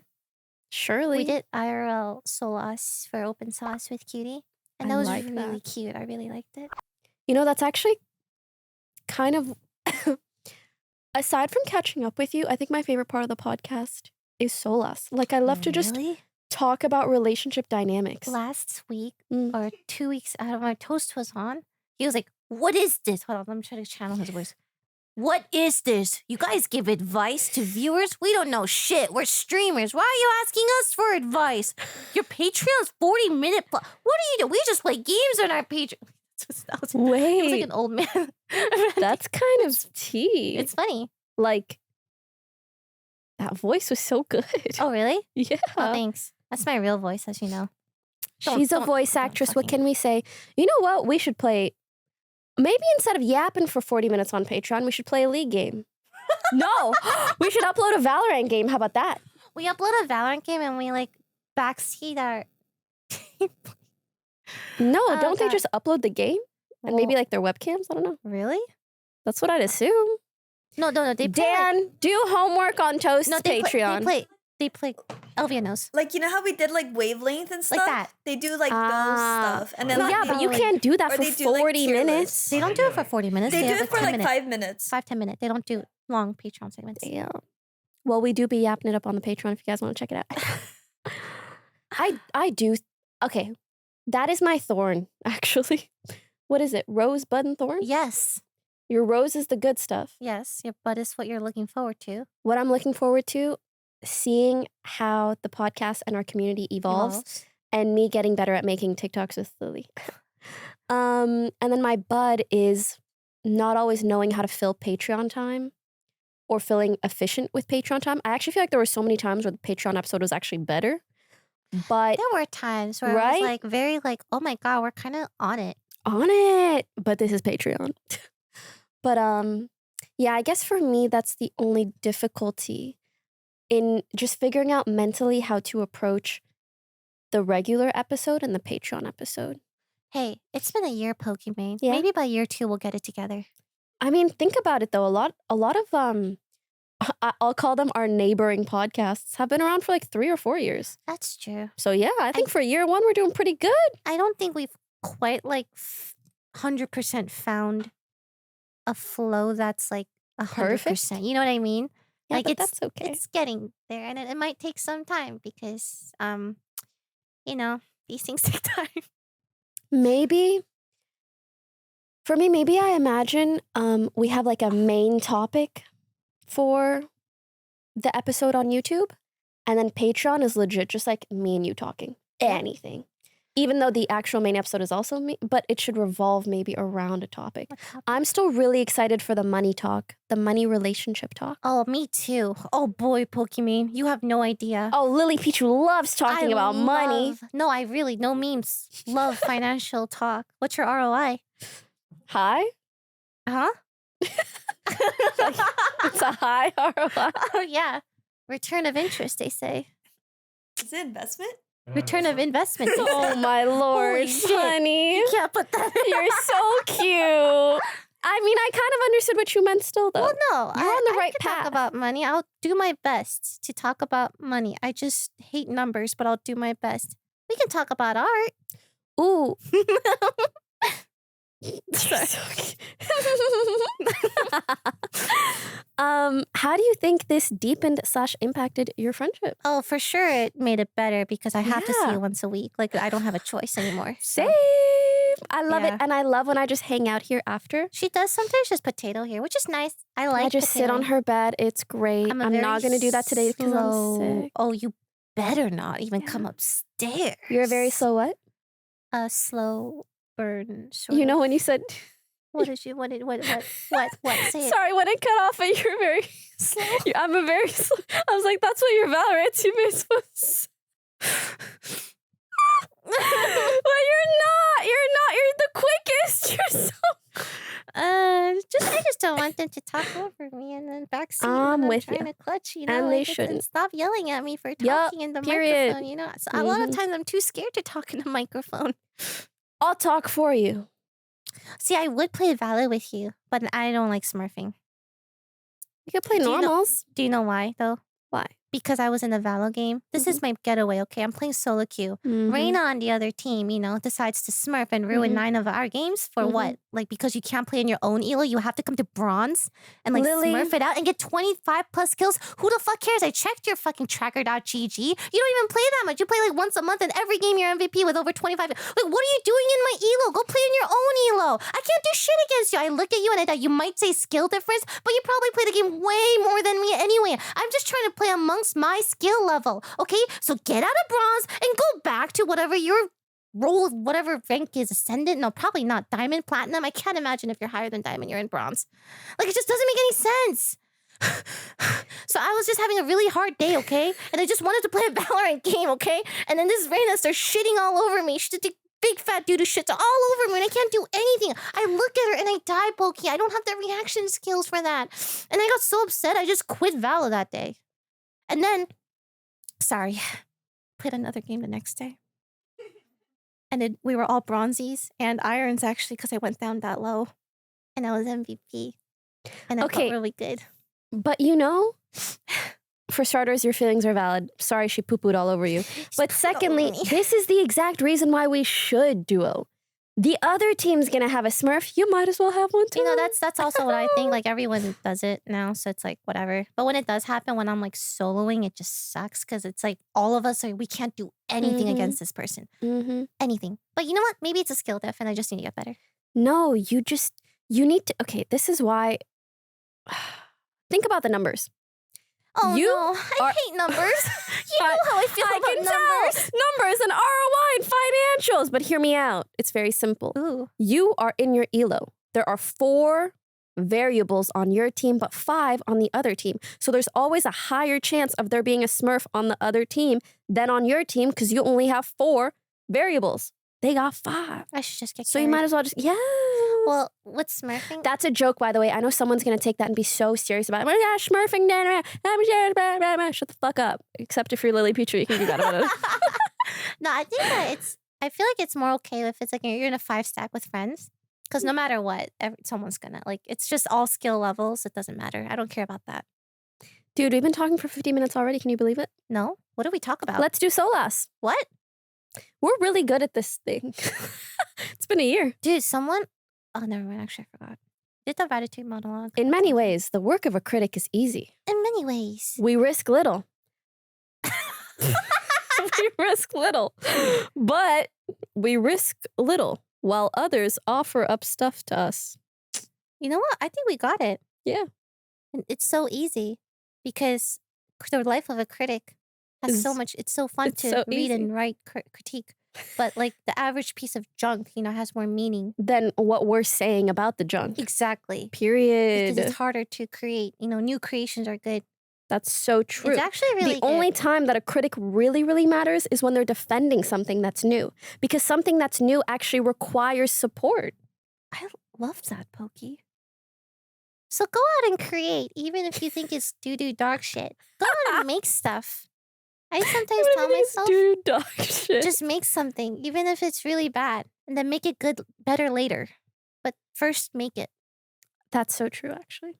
Surely. We did IRL Solas for Open Sauce with Cutie. And that I was like really that. cute. I really liked it. You know, that's actually kind of aside from catching up with you, I think my favorite part of the podcast is Solas. Like, I love to just Really? talk about relationship dynamics. Last week Mm. or 2 weeks out of my toast was on. He was like, "What is this?" Hold on, let me try to channel his voice. "What is this? You guys give advice to viewers? We don't know shit. We're streamers. Why are you asking us for advice? Your Patreon's 40-minute plus. What do you do? We just play games on our Patreon." That was Wait, like an old man. that's kind of tea. It's funny. like, that voice was so good. Oh, really? Yeah. Oh, thanks. That's my real voice, as you know. She's a voice don't actress. What fucking- can we say? You know what? We should play. Maybe instead of yapping for 40 minutes on Patreon, we should play a League game. No, we should upload a Valorant game. How about that? We upload a Valorant game and we like backseat our. No, Oh, don't they God. just upload the game? And maybe like their webcams? I don't know. Really? That's what I'd assume. No. They play Dan, do homework on Toast's no, they Patreon. They play. Elvia knows. Like, you know how we did like wavelength and stuff? Like that. They do like those Ah. stuff. And then Well, like, yeah, they, but you like- can't do that or for they do, like, 40 tier minutes. lists. They don't do it for 40 minutes. they do have it for 10 like minutes. 5 minutes. 5-10 minutes. They don't do long Patreon segments. Yeah. Well, we do be yapping it up on the Patreon if you guys want to check it out. I do. Okay. That is my thorn, actually. What is it? Rosebud and thorn? Yes. Your rose is the good stuff. Yes. Your butt is what you're looking forward to. What I'm looking forward to, seeing how the podcast and our community evolves. And me getting better at making TikToks with Lily. And then my bud is not always knowing how to fill Patreon time or feeling efficient with Patreon time. I actually feel like there were so many times where the Patreon episode was actually better. But There were times where I Right? was like very like, oh my God, we're kind of on it. on it. But this is Patreon. But yeah, I guess for me that's the only difficulty in just figuring out mentally how to approach the regular episode and the Patreon episode. Hey, it's been a year, Pokimane. Yeah. Maybe by year 2 we'll get it together. I mean, think about it though. A lot of I'll call them our neighboring podcasts, have been around for like 3 or 4 years. That's true. So yeah, I think for year 1, we're doing pretty good. I don't think we've quite like 100% found a flow that's like 100%. You know what I mean? Yeah, like but that's okay. It's getting there, and it might take some time because you know, these things take time. Maybe for me, maybe I imagine we have like a main topic for the episode on YouTube, and then Patreon is legit just like me and you talking anything. Even though the actual main episode is also me, but it should revolve maybe around a topic. I'm still really excited for the money talk, the money relationship talk. Oh, me too. Oh boy, Pokimane, you have no idea. Oh, Lily Pichu loves talking about money. No, I really, no memes. Love financial talk. What's your ROI? High? Huh? It's a high ROI. Oh, yeah. Return of interest, they say. Is it investment? Return of investment. They say. Oh my lord, Holy shit. honey. You can't put that in. You're so cute. I mean, I kind of understood what you meant still, though. Well, no. You're on the I right can path. talk about money. I'll do my best to talk about money. I just hate numbers, but I'll do my best. We can talk about art. Ooh. Sorry. How do you think this deepened / impacted your friendship? Oh, for sure it made it better because I have to see Yeah. you once a week. Like, I don't have a choice anymore. So. Same. I love Yeah. it. And I love when I just hang out here after. She does sometimes just potato here, which is nice. I like I just sit on potatoing. her bed. It's great. I'm I'm not going to do that today because I'm slow. sick. Oh, you better not even come upstairs. You're a very slow what? A slow burn. Sort You of. know when you said... What did you? What? Say it. Sorry, when it cut off, you're very slow. I'm a very slow... I was like, that's what your Valorant teammates was. But you're not. You're the quickest. You're so... I just don't want them to talk over me and then backseat. I'm with trying you. to clutch, you know. And like, they it's- shouldn't. stop yelling at me for Yup, talking in the period. microphone. You know, so a lot of times I'm too scared to talk in the microphone. I'll talk for you. See, I would play Valor with you, but I don't like smurfing. You could play Do you know- normals. Do you know why though? Why? Because I was in the Valo game. This is my getaway, okay? I'm playing solo queue. Mhm. Reina on the other team, you know, decides to smurf and ruin Mhm. 9 of our games for Mhm. what? Like, because you can't play in your own elo, you have to come to bronze and like Lily. smurf it out and get 25 plus kills. Who the fuck cares? I checked your fucking tracker.gg. You don't even play that much. You play like once a month and every game you're MVP with over 25. Like, what are you doing in my elo? Go play in your own elo. I can't do shit against you. I look at you and I thought you might say skill difference, but you probably play the game way more than me anyway. I'm just trying to play amongst my skill level, okay? So get out of bronze and go back to whatever your role, whatever rank is, ascendant. No, probably not diamond, platinum. I can't imagine if you're higher than diamond, you're in bronze. Like, it just doesn't make any sense. So I was just having a really hard day, okay? And I just wanted to play a Valorant game, okay? And then this Reina starts shitting all over me. She's just a big fat dude who shits all over me and I can't do anything. I look at her and I die, Poki. I don't have the reaction skills for that. And I got so upset, I just quit Valo that day. And then, sorry, played another game the next day. And we were all bronzies and irons actually because I went down that low. And I was MVP. And I Okay. felt really good. But you know, for starters, your feelings are valid. Sorry she poo-pooed all over you. But secondly, this is the exact reason why we should duo. The other team's gonna have a smurf. You might as well have one too. You know, that's also what I think. Like, everyone does it now, so it's like, whatever. But when it does happen, when I'm like soloing, it just sucks because it's like all of us we can't do anything Mhm. against this person. Mm-hmm. Anything. But you know what? Maybe it's a skill diff and I just need to get better. No, you need to. Okay, this is why. Think about the numbers. Oh, You no. I are- hate numbers. You know how I feel I about can numbers. tell. Numbers and ROI and financials. But hear me out. It's very simple. Ooh. You are in your elo. There are 4 variables on your team, but 5 on the other team. So there's always a higher chance of there being a smurf on the other team than on your team because you only have 4 variables. They got 5. I should just get So you might as well just, yeah. Well, what's smurfing? That's a joke, by the way. I know someone's going to take that and be so serious about it. Oh, yeah, smurfing. Shut the fuck up. Except if you're Lily Petrie, you can do that about it. No, I think that I feel like it's more okay if it's like you're in a 5 stack with friends. Because no matter what, someone's gonna, like, it's just all skill levels. It doesn't matter. I don't care about that. Dude, we've been talking for 50 minutes already. Can you believe it? No? What did we talk about? Let's do Solas. What? We're really good at this thing. It's been a year. Dude, someone... Oh, never mind. Actually, I forgot. Did the Ratatouille monologue. In many ways, the work of a critic is easy. In many ways. We risk little. We risk little. But we risk little while others offer up stuff to us. You know what? I think we got it. Yeah. And it's so easy because the life of a critic has so much. It's so fun to so read easy. and write critique. But like the average piece of junk, has more meaning. Than what we're saying about the junk. Exactly. Period. Because it's harder to create. New creations are good. That's so true. It's actually really The only time that a critic really, really matters is when they're defending something that's new. Because something that's new actually requires support. I love that, Poki. So go out and create, even if you think it's doo-doo dark shit. Go out and make stuff. I sometimes tell myself, Dude, dog shit. just make something, even if it's really bad, and then make it better later. But first, make it. That's so true, actually.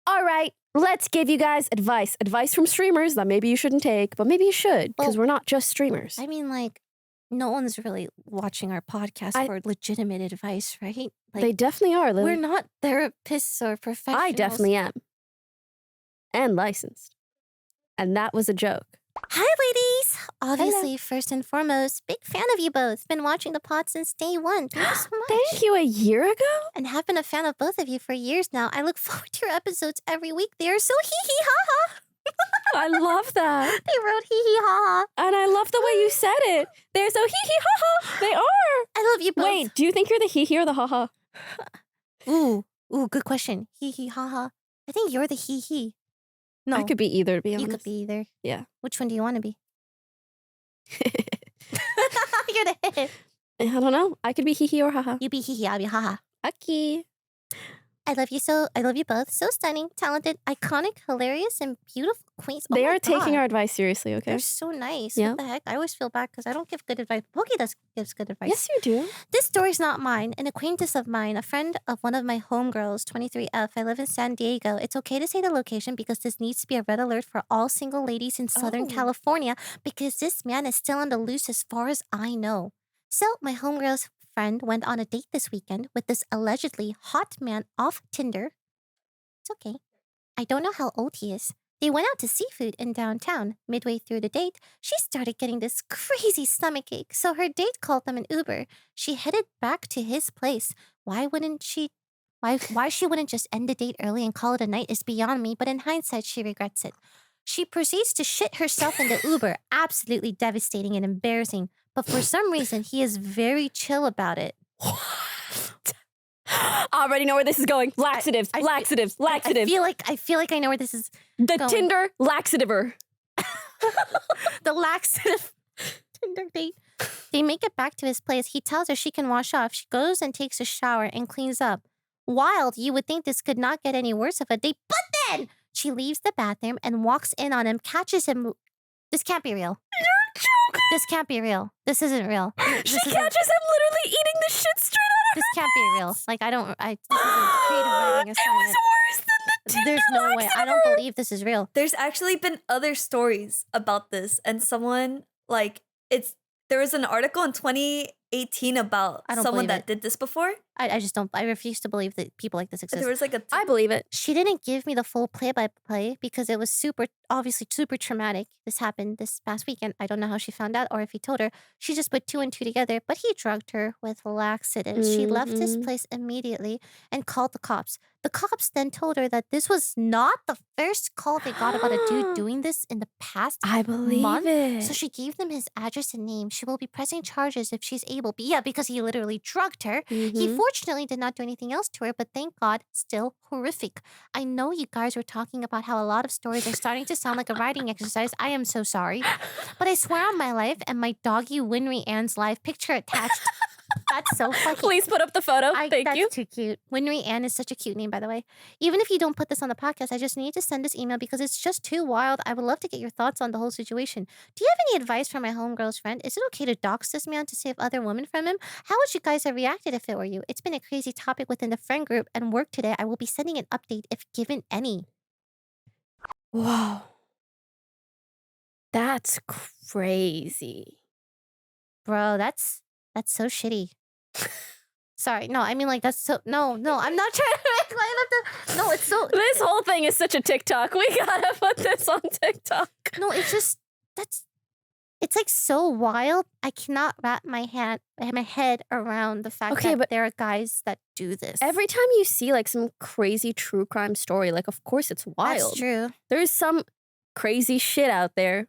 All right, let's give you guys advice. Advice from streamers that maybe you shouldn't take, but maybe you should, because we're not just streamers. I mean, like, no one's really watching our podcast for legitimate advice, right? Like, they definitely are, Lily. we're not therapists or professionals. I definitely am. And licensed. And that was a joke. Hi, ladies! Obviously, first and foremost, big fan of you both. Been watching the pod since day one. Thank you so much. Thank you. A year ago? And have been a fan of both of you for years now. I look forward to your episodes every week. They are so hee-hee-ha-ha. I love that. They wrote hee-hee-ha-ha. And I love the way you said it. They're so hee-hee-ha-ha. They are. I love you both. Wait, do you think you're the hee-hee or the ha-ha? Ooh, good question. Hee-hee-ha-ha. I think you're the hee-hee. No. I could be either, to be honest. You could be either. Yeah. Which one do you want to be? You're the hit. I don't know. I could be hee-hee or ha-ha. You be hee-hee, I'll be ha-ha. Aki. I love you both. So stunning, talented, iconic, hilarious, and beautiful queens. They are taking our advice seriously, okay? They're so nice. Yeah. What the heck? I always feel bad because I don't give good advice. Poki gives good advice. Yes, you do. This story's not mine. An acquaintance of mine, a friend of one of my homegirls, 23F. I live in San Diego. It's okay to say the location because this needs to be a red alert for all single ladies in Southern California because this man is still on the loose as far as I know. So my homegirl's friend went on a date this weekend with this allegedly hot man off Tinder. It's okay. I don't know how old he is. They went out to seafood in downtown. Midway through the date, she started getting this crazy stomachache, so her date called them an Uber. She headed back to his place. Why she wouldn't just end the date early and call it a night is beyond me, but in hindsight, she regrets it. She proceeds to shit herself in the Uber. Absolutely devastating and embarrassing. But for some reason, he is very chill about it. I already know where this is going. Laxatives. Laxatives. I feel like I know where this is The going. Tinder laxativer. The laxative Tinder date. They make it back to his place. He tells her she can wash off. She goes and takes a shower and cleans up. Wild, you would think this could not get any worse of a date. But then she leaves the bathroom and walks in on him, catches him. This can't be real. You're joking. This can't be real. This isn't real. She catches him literally eating the shit straight out of her. This can't be real. Like, this is a creative writing It assignment. was worse than the Tinder There's no way. I don't laxativer. believe this is real. There's actually been other stories about this, and someone there was an article in 2018 about I don't someone believe that did this before. I just don't. I refuse to believe that people like this exist. There was like a I believe it. She didn't give me the full play-by-play because it was obviously super traumatic. This happened this past weekend. I don't know how she found out or if he told her. She just put two and two together, but he drugged her with laxatives. She left his place immediately and called the cops. The cops then told her that this was not the first call they got about a dude doing this in the past I believe month. it. So she gave them his address and name. She will be pressing charges if she's able. But yeah, because he literally drugged her. He fortunately did not do anything else to her, but thank God, still horrific. I know you guys were talking about how a lot of stories are starting to sound like a writing exercise. I am so sorry. But I swear on my life and my doggy Winry Ann's live picture attached. That's so funny. Please put up the photo. Thank you. That's too cute. Winry Ann is such a cute name, by the way. Even if you don't put this on the podcast, I just need to send this email because it's just too wild. I would love to get your thoughts on the whole situation. Do you have any advice for my homegirl's friend? Is it okay to dox this man to save other women from him? How would you guys have reacted if it were you? It's been a crazy topic within the friend group and work today. I will be sending an update if given any. Whoa. That's crazy. Bro, that's so shitty. Sorry, no, I mean like that's so no, I'm not trying to make light of the no, it's so This whole thing is such a TikTok. We gotta put this on TikTok. no, it's just it's like so wild. I cannot wrap my head around the fact Okay, that but there are guys that do this. every time you see like some crazy true crime story, like of course it's wild. That's true. There's some crazy shit out there.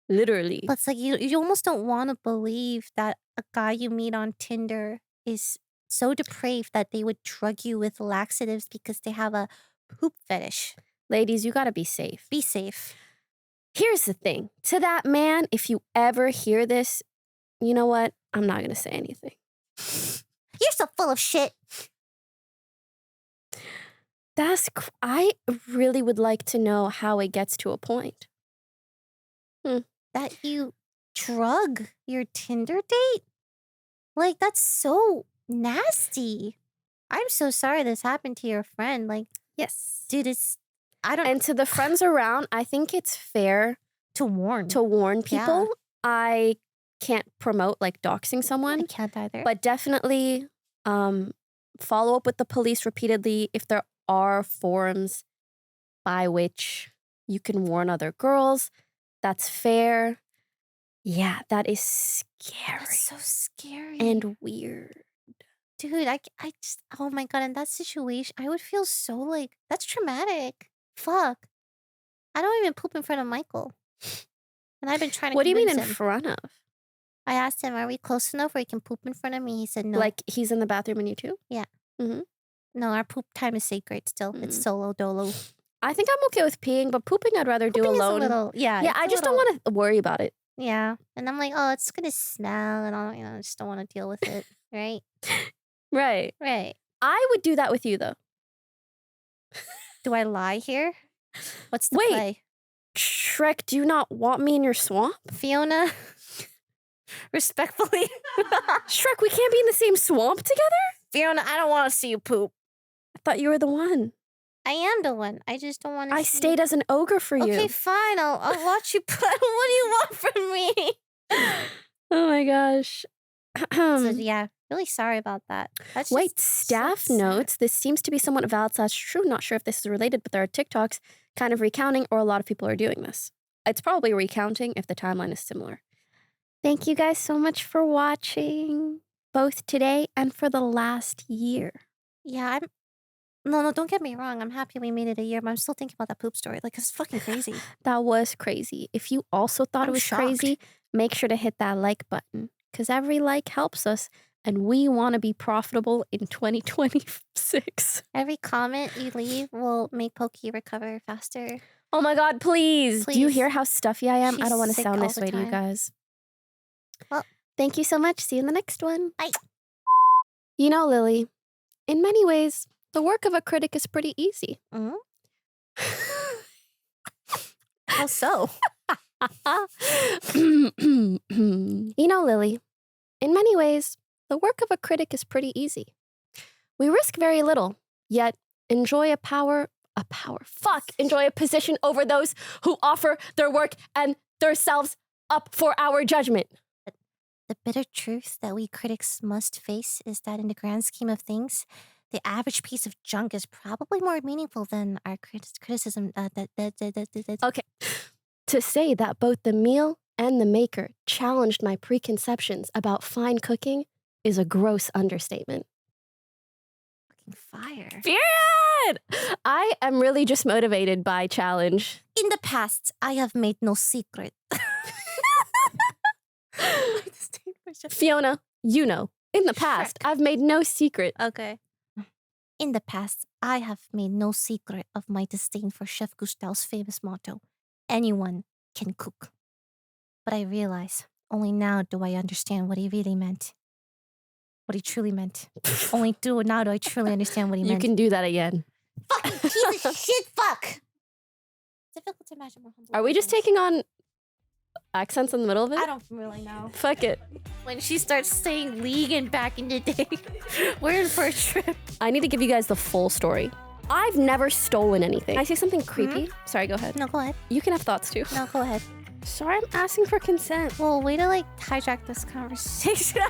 Literally. But it's like you almost don't want to believe that a guy you meet on Tinder is so depraved that they would drug you with laxatives because they have a poop fetish. Ladies, you gotta be safe. Be safe. Here's the thing. To that man, if you ever hear this, you know what? I'm not gonna say anything. You're so full of shit. I really would like to know how it gets to a point. That you drug your Tinder date? Like, that's so nasty. I'm so sorry this happened to your friend. Like, Yes. dude, And to the friends around, I think it's fair to warn. to warn Yeah. people. I can't promote like doxing I someone, can't either. but definitely follow up with the police repeatedly if there are forums by which you can warn other girls. That's fair. Yeah, that is scary That's so scary. and weird. dude, I just, oh my God, in that situation, I would feel so like, that's traumatic. Fuck. I don't even poop in front of Michael. And I've been trying to What do you mean in convince him. front of? I asked him, are we close enough where he can poop in front of me? He said no. Like he's in the bathroom and you too? No, our poop time is sacred still. It's solo dolo. I think I'm okay with peeing, but pooping I'd rather do Pooping is alone. a little, yeah. Yeah, it's I a just don't little- want to worry about it. Yeah. And I'm like, oh, it's going to smell. And I just don't want to deal with it. Right? Right. Right. I would do that with you though. Do I lie here? What's the Wait. play? Shrek, do you not want me in your swamp? Fiona? Respectfully. Shrek, we can't be in the same swamp together? Fiona, I don't want to see you poop. I thought you were the one. I am the one. I just don't want to I see stayed as an ogre for you. Okay, fine. I'll watch you put. What do you want from me? Oh my gosh. So yeah, really sorry about that. That's Wait, just so staff sad. notes. This seems to be somewhat valid/true. Not sure if this is related, but there are TikToks kind of recounting, or a lot of people are doing this. It's probably recounting if the timeline is similar. Thank you guys so much for watching, both today and for the last year. Yeah, No, don't get me wrong. I'm happy we made it a year, but I'm still thinking about that poop story. Like, it's fucking crazy. That was crazy. If you also thought I'm it was shocked. crazy, make sure to hit that like button because every like helps us, and we want to be profitable in 2026. Every comment you leave will make Poki recover faster. Oh my God, please. Do you Please. hear how stuffy I am? I She's don't want to sick sound all this the way to you time. guys. Well- Thank you so much. See you in the next one. Bye. You know, Lily, in many ways, the work of a critic is pretty easy. Mhm. How so? You know, Lily, in many ways, the work of a critic is pretty easy. We risk very little, yet enjoy enjoy a position over those who offer their work and themselves up for our judgment. The bitter truth that we critics must face is that in the grand scheme of things, the average piece of junk is probably more meaningful than our criticism. Okay. To say that both the meal and the maker challenged my preconceptions about fine cooking is a gross understatement. Fucking fire. Period! I am really just motivated by challenge. In the past, I have made no secret. Fiona, you know, in the past, I've made no secret. Okay. In the past, I have made no secret of my disdain for Chef Gusteau's famous motto, anyone can cook. But I realize only now do I understand what he really meant. What he truly meant. Now do I truly understand what he You meant. can do that again. Fucking piece of shit, fuck! Difficult to imagine more humble. Are we just beings. taking on accents in the middle of it? I don't really know. Fuck it. When she starts saying Legan back in the day, we're in for a trip. I need to give you guys the full story. I've never stolen anything. Can I say something creepy? Sorry, go ahead. No, go ahead. You can have thoughts too. No, go ahead. Sorry, I'm asking for consent. Well, way to like hijack this conversation.